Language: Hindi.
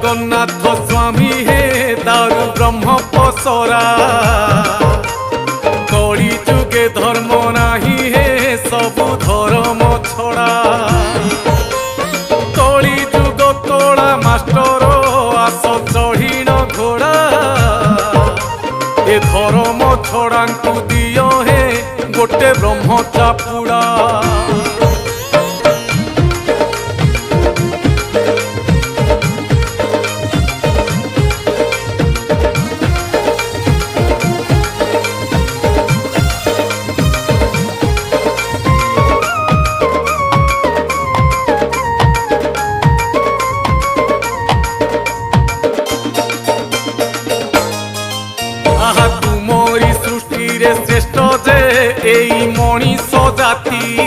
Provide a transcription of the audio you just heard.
जगन्नाथ स्वामी हे दारु ब्रह्म पसरा कली जुगे धर्म नाही हे सबु धर्म छड़ा कली जुग तोड़ा मास्टर आस चढ़ीन घोड़ा ए धर्म छड़ा दियो हे गोटे ब्रह्म चापुड़ा तुमरी सृष्टि रे श्रेष्ठ जे एई मनीष जाति